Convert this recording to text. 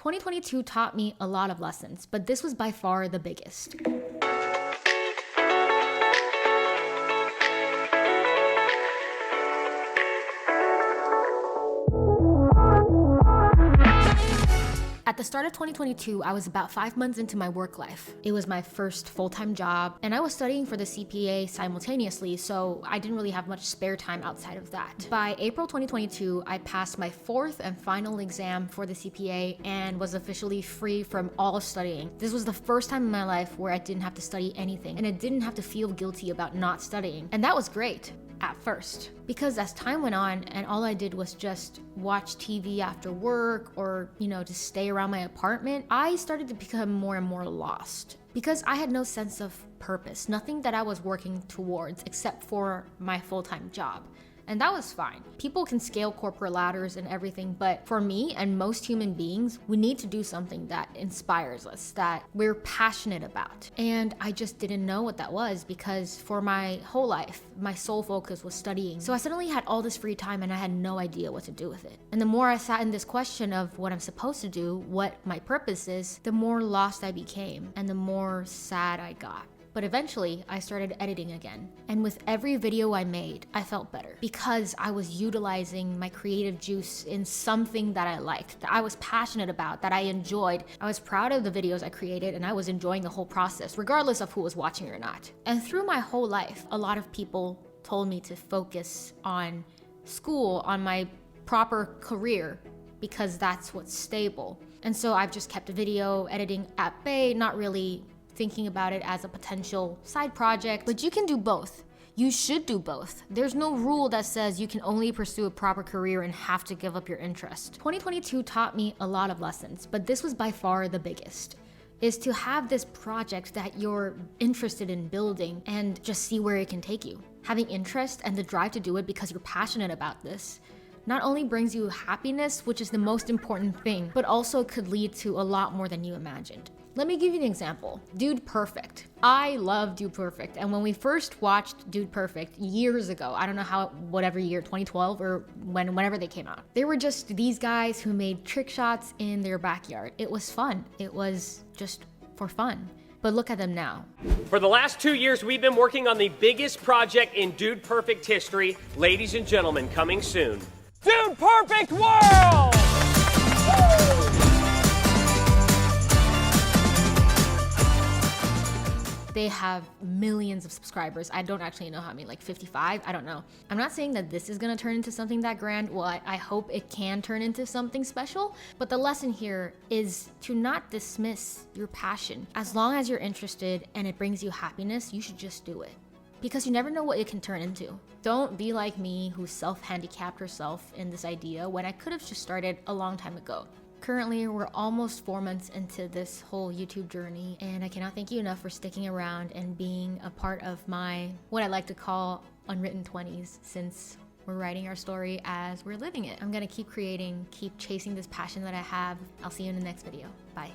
2022 taught me a lot of lessons, but this was by far the biggest. At the start of 2022, I was about 5 months into my work life. It was my first full-time job, and I was studying for the CPA simultaneously, so I didn't really have much spare time outside of that. By April 2022, I passed my fourth and final exam for the CPA and was officially free from all studying. This was the first time in my life where I didn't have to study anything, and I didn't have to feel guilty about not studying. And that was great. At first, because as time went on and all I did was just watch TV after work or, just stay around my apartment, I started to become more and more lost because I had no sense of purpose, nothing that I was working towards except for my full-time job. And that was fine. People can scale corporate ladders and everything, but for me and most human beings, we need to do something that inspires us, that we're passionate about. And I just didn't know what that was because for my whole life, my sole focus was studying. So I suddenly had all this free time and I had no idea what to do with it. And the more I sat in this question of what I'm supposed to do, what my purpose is, the more lost I became and the more sad I got. But eventually, I started editing again. And with every video I made, I felt better because I was utilizing my creative juice in something that I liked, that I was passionate about, that I enjoyed. I was proud of the videos I created and I was enjoying the whole process, regardless of who was watching or not. And through my whole life, a lot of people told me to focus on school, on my proper career, because that's what's stable. And so I've just kept video editing at bay, not really thinking about it as a potential side project, but you can do both. You should do both. There's no rule that says you can only pursue a proper career and have to give up your interest. 2022 taught me a lot of lessons, but this was by far the biggest, is to have this project that you're interested in building and just see where it can take you. Having interest and the drive to do it because you're passionate about this not only brings you happiness, which is the most important thing, but also could lead to a lot more than you imagined. Let me give you an example. Dude Perfect. I love Dude Perfect. And when we first watched Dude Perfect years ago, I don't know whatever year, 2012 or whenever they came out, they were just these guys who made trick shots in their backyard. It was fun. It was just for fun. But look at them now. For the last 2 years, we've been working on the biggest project in Dude Perfect history. Ladies and gentlemen, coming soon. Dude Perfect World! Woo! They have millions of subscribers. I don't actually know how many, like 55? I don't know. I'm not saying that this is gonna turn into something that grand. Well, I hope it can turn into something special. But the lesson here is to not dismiss your passion. As long as you're interested and it brings you happiness, you should just do it. Because you never know what it can turn into. Don't be like me who self-handicapped herself in this idea when I could have just started a long time ago. Currently, we're almost 4 months into this whole YouTube journey, and I cannot thank you enough for sticking around and being a part of my, what I like to call, unwritten 20s, since we're writing our story as we're living it. I'm gonna keep creating, keep chasing this passion that I have. I'll see you in the next video. Bye.